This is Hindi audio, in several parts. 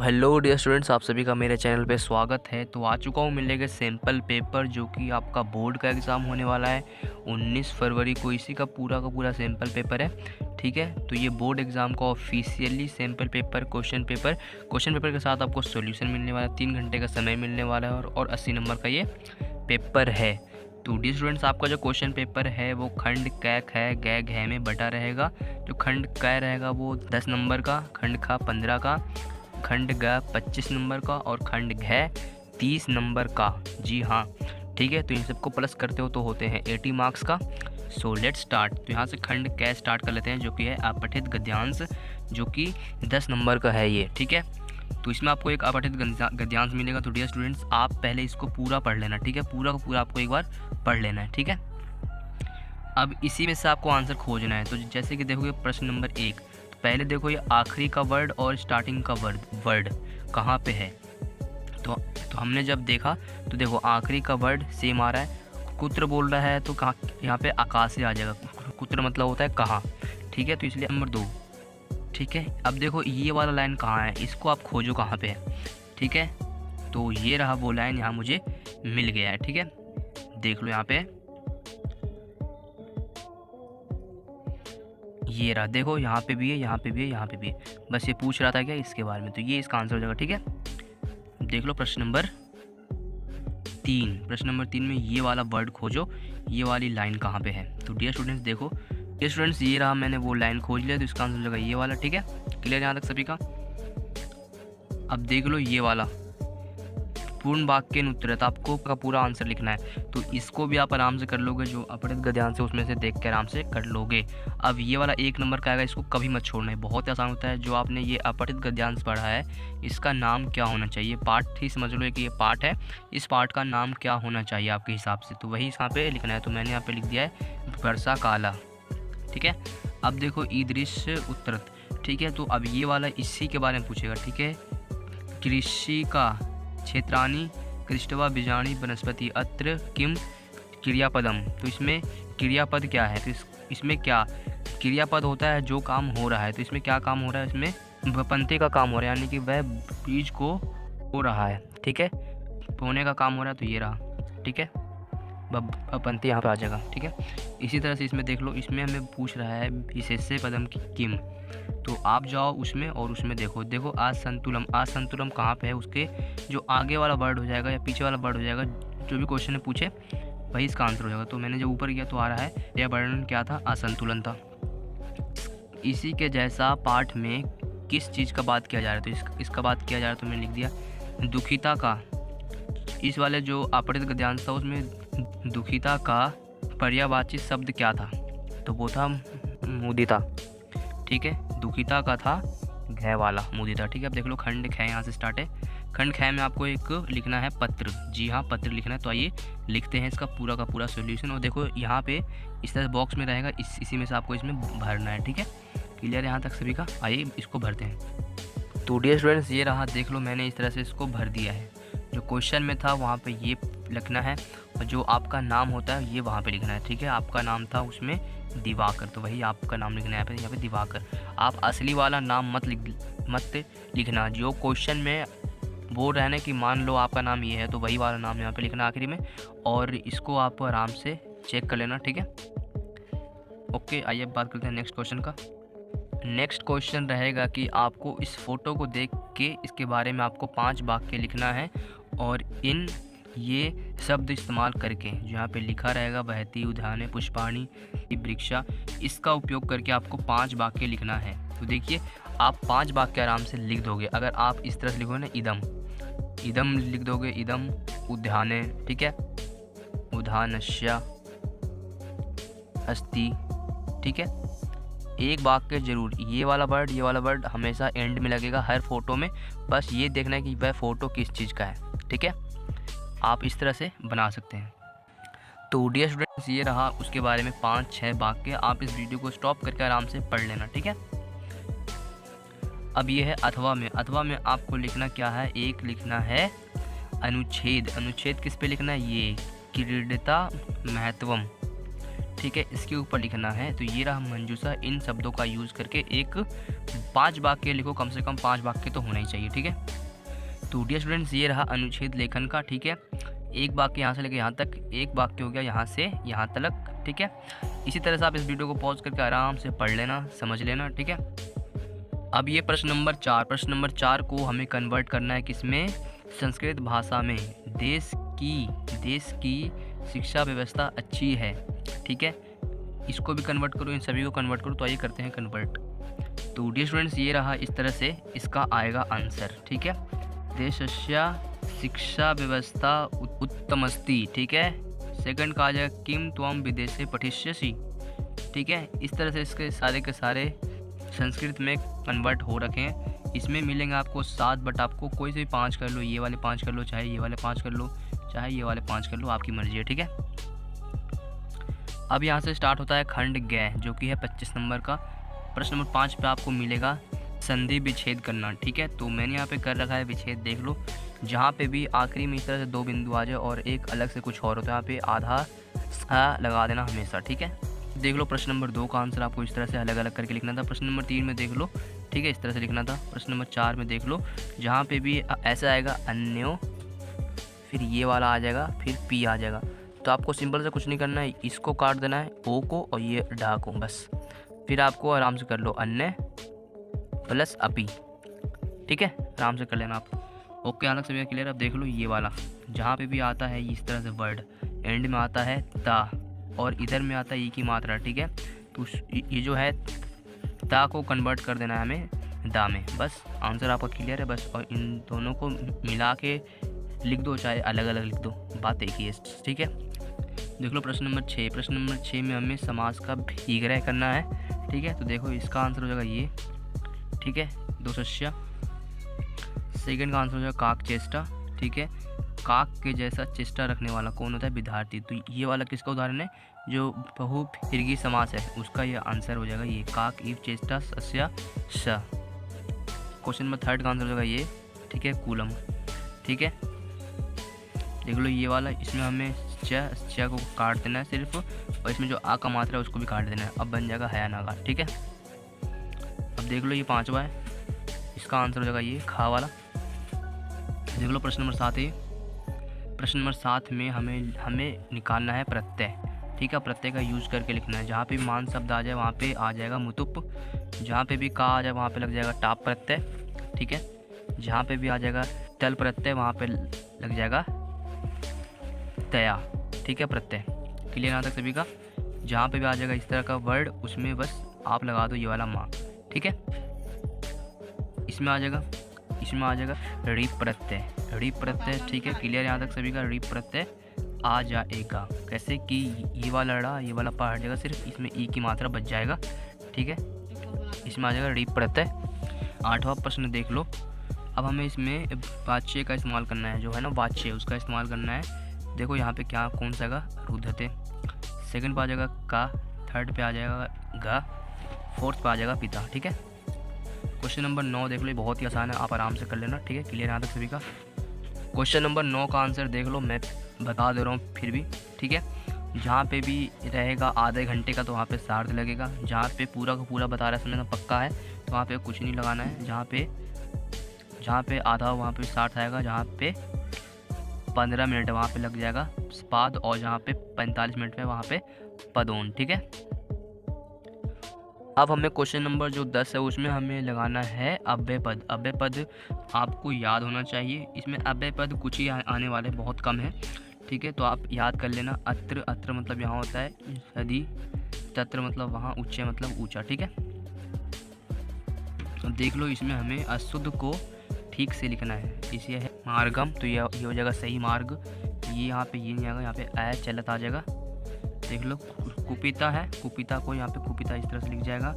हेलो डियर स्टूडेंट्स, आप सभी का मेरे चैनल पे स्वागत है। तो आ चुका हूँ मिलने के सैम्पल पेपर जो कि आपका बोर्ड का एग्ज़ाम होने वाला है 19 फरवरी को। इसी का पूरा सैम्पल पेपर है, ठीक है। तो ये बोर्ड एग्ज़ाम का officially sample paper question paper के साथ आपको सॉल्यूशन मिलने वाला है। 3 घंटे का समय मिलने वाला है और 80 नंबर का ये पेपर है। तो डियर स्टूडेंट्स, आपका जो क्वेश्चन पेपर है वो खंड कै ख गै घै में बटा रहेगा। जो खंड कै रहेगा वो 10 नंबर का, खंड खा 15 का, खंड ग 25 नंबर का और खंड घ 30 नंबर का। जी हाँ, ठीक है। तो इन सबको प्लस करते हो तो होते हैं 80 मार्क्स का। So let's start. तो यहाँ से खंड कै स्टार्ट कर लेते हैं, जो कि है अपठित गद्यांश, जो कि 10 नंबर का है ये, ठीक है। तो इसमें आपको एक अपठित गद्यांश मिलेगा। तो डियर स्टूडेंट्स, आप पहले इसको पूरा पढ़ लेना, ठीक है। पूरा का पूरा आपको एक बार पढ़ लेना है, ठीक है। अब इसी में से आपको आंसर खोजना है। तो जैसे कि देखोगे प्रश्न नंबर 1, पहले देखो ये आखिरी का वर्ड और स्टार्टिंग का वर्ड कहाँ पे है। तो हमने जब देखा तो देखो आखिरी का वर्ड सेम आ रहा है। कुत्र बोल रहा है तो कहाँ, यहाँ पे आकाश से आ जाएगा। कुत्र मतलब होता है कहाँ, ठीक है। तो इसलिए नंबर 2, ठीक है। अब देखो ये वाला लाइन कहाँ है, इसको आप खोजो कहाँ पे है, ठीक है। तो ये रहा वो लाइन, यहाँ मुझे मिल गया है, ठीक है। देख लो यहाँ पे ये रहा, देखो यहाँ पे भी है, यहाँ पे भी है, यहाँ पे भी है। बस ये पूछ रहा था क्या इसके बारे में, तो ये इसका आंसर हो जाएगा, ठीक है। देख लो प्रश्न नंबर 3। प्रश्न नंबर 3 में ये वाला वर्ड खोजो, ये वाली लाइन कहाँ पे है। तो डियर स्टूडेंट्स देखो, डियर स्टूडेंट्स ये रहा, मैंने वो लाइन खोज लिया। तो इसका आंसर हो जाएगा ये वाला, ठीक है। क्लियर यहाँ तक सभी का। अब देख लो ये वाला पूर्ण वाक्य उत्तरत, आपको का पूरा आंसर लिखना है। तो इसको भी आप आराम से कर लोगे, जो अपठित गद्यांश है उसमें से देख के आराम से कर लोगे। अब ये वाला 1 नंबर का आएगा, इसको कभी मत छोड़ना है, बहुत आसान होता है। जो आपने ये अपठित गद्यांश पढ़ा है, इसका नाम क्या होना चाहिए। पाठ ही समझ लो कि ये पाठ है, इस पाठ का नाम क्या होना चाहिए आपके हिसाब से, तो वही यहाँ पे लिखना है। तो मैंने यहाँ पे लिख दिया है वर्षा काला, ठीक है। अब देखो ईदृश उत्तरत, ठीक है। तो अब ये वाला इसी के बारे में पूछेगा, ठीक है। कृषि का क्षेत्राणि कृष्टवा बीजाणी वनस्पति अत्र किम क्रियापदम। तो इसमें क्रियापद क्या है, तो इसमें क्या क्रियापद होता है, जो काम हो रहा है। तो इसमें क्या काम हो रहा है, इसमें वपंती का काम हो रहा है, यानी कि वह बीज को हो रहा है, ठीक है। बोने का काम हो रहा है, तो ये रहा, ठीक है। वपंती यहाँ पे आ जाएगा, ठीक है। इसी तरह से इसमें देख लो, इसमें हमें पूछ रहा है विशेष्य पदम की किम। तो आप जाओ उसमें और उसमें देखो असंतुलम कहाँ पे है, उसके जो आगे वाला वर्ड हो जाएगा या पीछे वाला वर्ड हो जाएगा, जो भी क्वेश्चन में पूछे वही इसका आंसर हो जाएगा। तो मैंने जब ऊपर किया तो आ रहा है, यह वर्णन क्या था, असंतुलन था। इसी के जैसा पाठ में किस चीज़ का बात किया जा रहा है, तो इसका बात किया जा रहा है। तो मैंने लिख दिया दुखिता का। इस वाले जो अपठित गद्यांश था उसमें दुखिता का पर्यायवाची शब्द क्या था, तो वो था मुदिता, ठीक है। दुखिता का था घै वाला मुदिता, ठीक है। अब देख लो खंड ख यहाँ से स्टार्ट है। खंड ख में आपको एक लिखना है पत्र, जी हाँ पत्र लिखना है। तो आइए लिखते हैं इसका पूरा का पूरा सॉल्यूशन। और देखो यहाँ पे इस तरह बॉक्स में रहेगा, इसी में से आपको इसमें भरना है, ठीक है। क्लियर है यहाँ तक सभी का। आइए इसको भरते हैं। तो डियर स्टूडेंट्स ये रहा, देख लो मैंने इस तरह से इसको भर दिया है। जो क्वेश्चन में था वहाँ पे ये लिखना है, और जो आपका नाम होता है ये वहाँ पे लिखना है, ठीक है। आपका नाम था उसमें दिवाकर, तो वही आपका नाम लिखना है यहाँ पे दिवाकर। आप असली वाला नाम मत लिखना, जो क्वेश्चन में वो रहना कि मान लो आपका नाम ये है, तो वही वाला नाम यहाँ पे लिखना आखिरी में। और इसको आप आराम से चेक कर लेना, ठीक है। ओके, आइए बात करते हैं नेक्स्ट क्वेश्चन का। नेक्स्ट क्वेश्चन रहेगा कि आपको इस फोटो को देख के इसके बारे में आपको 5 वाक्य लिखना है, और इन ये शब्द इस्तेमाल करके जो यहाँ पे लिखा रहेगा बहती उद्याने पुष्पाणी वृक्षा, इसका उपयोग करके आपको 5 वाक्य लिखना है। तो देखिए आप 5 वाक्य आराम से लिख दोगे अगर आप इस तरह से लिखोगे ना, इदम लिख दोगे, इदम उद्याने, ठीक है, उद्यानस्य अस्ति, ठीक है। एक वाक्य जरूर ये वाला वर्ड हमेशा एंड में लगेगा हर फोटो में। बस ये देखना है कि वह फ़ोटो किस चीज़ का है, ठीक है। आप इस तरह से बना सकते हैं। तो डियर स्टूडेंट्स ये रहा उसके बारे में 5-6 वाक्य। आप इस वीडियो को स्टॉप करके आराम से पढ़ लेना, ठीक है। अब ये है अथवा में आपको लिखना क्या है, एक लिखना है अनुच्छेद किस पे लिखना है, ये क्रीडता महत्वम, ठीक है, इसके ऊपर लिखना है। तो ये रहा मंजूषा, इन शब्दों का यूज़ करके एक 5 वाक्य लिखो, कम से कम 5 वाक्य तो होना ही चाहिए। ठीक है, तो डियर स्टूडेंट्स ये रहा अनुच्छेद लेखन का। ठीक है, एक वाक्य यहाँ से लेकर यहाँ तक, एक वाक्य हो गया यहाँ से यहाँ तक। ठीक है, इसी तरह से आप इस वीडियो को पॉज करके आराम से पढ़ लेना, समझ लेना। ठीक है, अब ये प्रश्न नंबर 4, प्रश्न नंबर 4 को हमें कन्वर्ट करना है किसमें, संस्कृत भाषा में। देश की शिक्षा व्यवस्था अच्छी है। ठीक है, इसको भी कन्वर्ट करो, इन सभी को कन्वर्ट करो। तो आइए करते हैं कन्वर्ट। तो डियर स्टूडेंट्स ये रहा, इस तरह से इसका आएगा आंसर। ठीक है, देशस्य शिक्षा व्यवस्था उत्तमस्ति। ठीक है, सेकंड का आ जाएगा किम त्वम विदेशे पठिष्यसि। ठीक है, इस तरह से इसके सारे के सारे संस्कृत में कन्वर्ट हो रखे हैं। इसमें मिलेंगे आपको 7, बट आपको कोई से भी 5 कर लो, ये वाले 5 कर लो, चाहे ये वाले 5 कर लो, चाहे ये वाले 5 कर लो, आपकी मर्जी है। ठीक है, अब यहाँ से स्टार्ट होता है खंड ग, जो कि है 25 नंबर का। प्रश्न नंबर 5 पे आपको मिलेगा संधि विच्छेद करना। ठीक है, तो मैंने यहाँ पे कर रखा है विच्छेद, देख लो। जहाँ पे भी आखिरी में इस तरह से 2 बिंदु आ जाए और एक अलग से कुछ और होता है, यहाँ पे आधा सा लगा देना हमेशा। ठीक है, देख लो प्रश्न नंबर 2 का आंसर आपको इस तरह से अलग अलग करके लिखना था। प्रश्न नंबर 3 में देख लो, ठीक है, इस तरह से लिखना था। प्रश्न नंबर 4 में देख लो, जहाँ पे भी ऐसा आएगा अन्यो, फिर ये वाला आ जाएगा, फिर पी आ जाएगा। तो आपको सिंपल से कुछ नहीं करना है, इसको काट देना है, ओ को और ये डा को, बस। फिर आपको आराम से कर लो अन्य प्लस अपी। ठीक है, आराम से कर लेना आप। ओके, अलग से क्लियर। अब देख लो ये वाला, जहाँ पे भी आता है इस तरह से वर्ड, एंड में आता है ता और इधर में आता है ई की मात्रा। ठीक है, तो ये जो है ता को कन्वर्ट कर देना है हमें दा में, बस। आंसर आपका क्लियर है, बस। और इन दोनों को मिला के लिख दो, चाहे अलग अलग लिख दो, बात एक ही है। ठीक है, देख लो प्रश्न नंबर 6। प्रश्न नंबर 6 में हमें समास का विग्रह करना है। ठीक है, तो देखो इसका आंसर हो जाएगा ये। ठीक है, 2 शस्य। सेकंड का आंसर हो जाएगा काक चेष्टा। ठीक है, काक के जैसा चेष्टा रखने वाला कौन होता है, विद्यार्थी। तो ये वाला किसका उदाहरण है, जो बहुफिरगी समास है, उसका ये आंसर हो जाएगा ये, काक इव चेष्टा सस्य स। क्वेश्चन नंबर 3 का आंसर हो जाएगा ये। ठीक है, कूलम। ठीक है, देख लो ये वाला, इसमें हमें च को काट देना है सिर्फ, और इसमें जो आ का मात्रा है उसको भी काट देना है। अब बन जाएगा हया नागा। ठीक है, अब देख लो ये 5वां है, इसका आंसर हो जाएगा ये खा वाला। देख लो प्रश्न नंबर 7 है। प्रश्न नंबर 7 में हमें निकालना है प्रत्यय। ठीक है, प्रत्यय का यूज करके लिखना है। जहाँ पे मान शब्द आ जाए वहाँ पे आ जाएगा मुतुप, जहाँ पे भी का आ जाए वहाँ पे लग जाएगा टाप प्रत्यय। ठीक है, जहाँ पे भी आ जाएगा तल प्रत्यय वहाँ पे लग जाएगा तया। ठीक है, प्रत्यय क्लियर यहाँ तक सभी का। जहाँ पे भी आ जाएगा इस तरह का वर्ड, उसमें बस आप लगा दो ये वाला माँ। ठीक है, इसमें आ जाएगा ऋ प्रत्यय, ऋ प्रत्यय। ठीक है, क्लियर यहाँ तक सभी का। ऋ प्रत्यय आ जाएगा कैसे कि ये वाला ड़ा, ये वाला पा हट जाएगा, सिर्फ इसमें ई की मात्रा बच जाएगा। ठीक है, इसमें आ जाएगा ऋ प्रत्यय। 8वां प्रश्न देख लो। अब हमें इसमें वाच्य का इस्तेमाल करना है, जो है ना वाच्य, उसका इस्तेमाल करना है। देखो यहाँ पे क्या कौन सा आएगा, रुद्धते। सेकंड पे आ जाएगा का, थर्ड पे आ जाएगा गा, फोर्थ पे आ जाएगा पिता। ठीक है, क्वेश्चन नंबर 9 देख लो, बहुत ही आसान है, आप आराम से कर लेना। ठीक है, क्लियर यहाँ तक सभी का। क्वेश्चन नंबर 9 का आंसर देख लो, मैं बता दे रहा हूँ फिर भी। ठीक है, जहाँ पे भी रहेगा आधे घंटे का तो वहाँ पे सार्ध लगेगा। जहाँ पे पूरा का पूरा बता रहा है, समझना पक्का है, तो वहाँ पे कुछ नहीं लगाना है। जहाँ पे आधा वहाँ पे सार्थ आएगा, जहाँ पे 15 मिनट वहाँ पे लग जाएगा पाद, और जहाँ पे 45 मिनट में वहाँ पे पदोन। ठीक है, अब हमें क्वेश्चन नंबर जो 10 है उसमें हमें लगाना है अव्यय पद। अव्यय पद आपको याद होना चाहिए। इसमें अव्यय पद कुछ ही आने वाले, बहुत कम है। ठीक है, तो आप याद कर लेना। अत्र, अत्र मतलब यहाँ होता है यदि, तत्र मतलब वहाँ, उच्च मतलब ऊंचा। ठीक है, तो देख लो इसमें हमें अशुद्ध को ठीक से लिखना है। इसे है मार्गम, तो ये हो जाएगा सही मार्ग। ये यहाँ पे ये नहीं आएगा, यहाँ पे अ चलत आ जाएगा। देख लो कुपिता है, कुपिता को यहाँ पे कुपिता इस तरह से लिख जाएगा।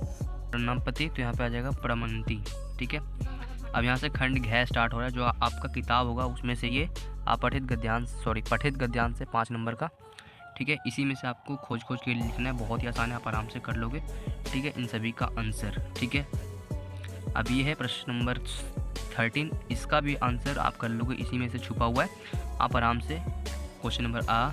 प्रणामपति, तो यहाँ पे आ जाएगा प्रमंती। ठीक है, अब यहाँ से खंड घ स्टार्ट हो रहा है, जो आपका किताब होगा उसमें से ये पठित गद्यांश से 5 नंबर का। ठीक है, इसी में से आपको खोज के लिखना है, बहुत ही आसान है, आप आराम से कर लोगे। ठीक है, इन सभी का आंसर। ठीक है, अब ये है प्रश्न नंबर 13, इसका भी आंसर आप कर लोगे, इसी में से छुपा हुआ है। आप आराम से क्वेश्चन नंबर आ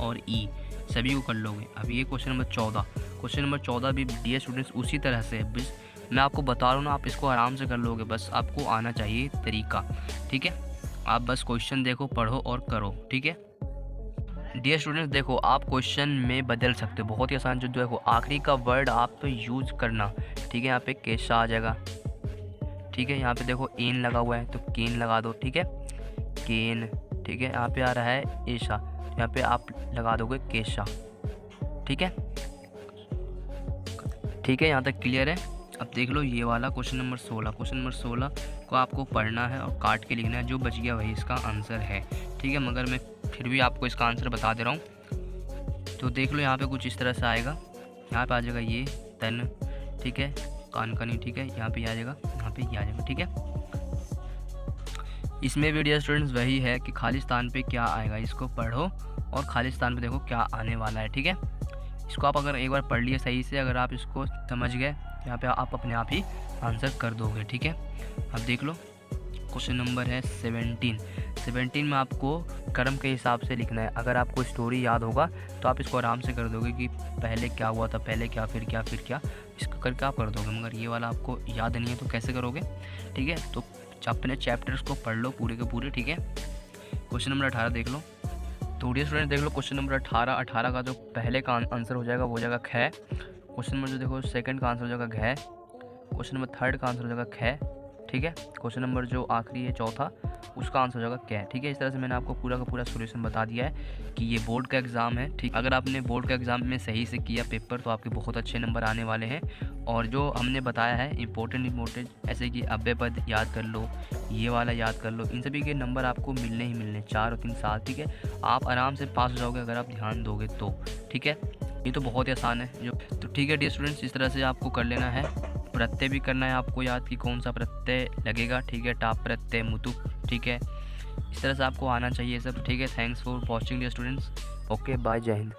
और ई सभी को कर लोगे। अब ये क्वेश्चन नंबर 14, क्वेश्चन नंबर 14 भी डियर स्टूडेंट्स उसी तरह से है। बस मैं आपको बता रहा हूँ ना, आप इसको आराम से कर लोगे, बस आपको आना चाहिए तरीका, ठीक है। आप बस क्वेश्चन देखो, पढ़ो और करो, ठीक है। डियर स्टूडेंट्स देखो, आप क्वेश्चन में बदल सकते हो, बहुत ही आसान। जो देखो आखिरी का वर्ड आप यूज़ करना, ठीक है। यहाँ पे केशा आ जाएगा, ठीक है। यहाँ पे देखो एन लगा हुआ है तो केन लगा दो, ठीक है, केन, ठीक है। यहाँ पे आ रहा है एशा, यहाँ पे आप लगा दोगे केशा, ठीक है, ठीक है। यहाँ तक क्लियर है। अब देख लो ये वाला क्वेश्चन नंबर 16, क्वेश्चन नंबर 16 को आपको पढ़ना है और काट के लिखना है, जो बच गया वही इसका आंसर है, ठीक है। मगर मैं फिर भी आपको इसका आंसर बता दे रहा हूँ। तो देख लो यहाँ पे कुछ इस तरह से आएगा, यहाँ पे आ जाएगा ये तन, ठीक है, कानकनी, ठीक है। यहाँ पे आ जाएगा, यहाँ पे ये आ जाएगा, ठीक है। इसमें भी डियर स्टूडेंट्स वही है कि खाली स्थान पे क्या आएगा, इसको पढ़ो और खाली स्थान पे देखो क्या आने वाला है, ठीक है। इसको आप अगर एक बार पढ़ लिए सही से, अगर आप इसको समझ गए, यहाँ पे आप अपने आप ही आंसर कर दोगे, ठीक है। अब देख लो क्वेश्चन नंबर है 17 में आपको क्रम के हिसाब से लिखना है। अगर आपको स्टोरी याद होगा तो आप इसको आराम से कर दोगे कि पहले क्या हुआ था, पहले क्या, फिर क्या, फिर क्या, इसको करके आप कर दोगे। मगर ये वाला आपको याद नहीं है तो कैसे करोगे, ठीक है। तो अपने चैप्टर्स को पढ़ लो पूरे के पूरे, ठीक है। क्वेश्चन नंबर 18 देख लो। तो डियर स्टूडेंट देख लो क्वेश्चन नंबर 18 का जो पहले का आंसर हो जाएगा वो हो जाएगा ख। क्वेश्चन नंबर जो देखो सेकंड का आंसर हो जाएगा घ। क्वेश्चन नंबर थर्ड का आंसर हो जाएगा ख, ठीक है। क्वेश्चन नंबर जो आखिरी है चौथा, उसका आंसर हो जाएगा कै, ठीक है। इस तरह से मैंने आपको पूरा का पूरा सॉल्यूशन बता दिया है कि ये बोर्ड का एग्ज़ाम है, ठीक। अगर आपने बोर्ड का एग्ज़ाम में सही से किया पेपर तो आपके बहुत अच्छे नंबर आने वाले हैं। और जो हमने बताया है इंपॉर्टेंट ऐसे कि अव्यय पद याद कर लो, ये वाला याद कर लो, इन सभी के नंबर आपको मिलने ही मिलने 4 और 3 7, ठीक है। आप आराम से पास हो जाओगे अगर आप ध्यान दोगे तो, ठीक है। ये तो बहुत ही आसान है जो, तो ठीक है डियर स्टूडेंट्स, इस तरह से आपको कर लेना है। प्रत्यय भी करना है आपको याद कि कौन सा प्रत्यय लगेगा, ठीक है। टाप प्रत्यय, मुतु, ठीक है। इस तरह से आपको आना चाहिए सब, ठीक है। Thanks for watching dear students. Okay bye, जय हिंद।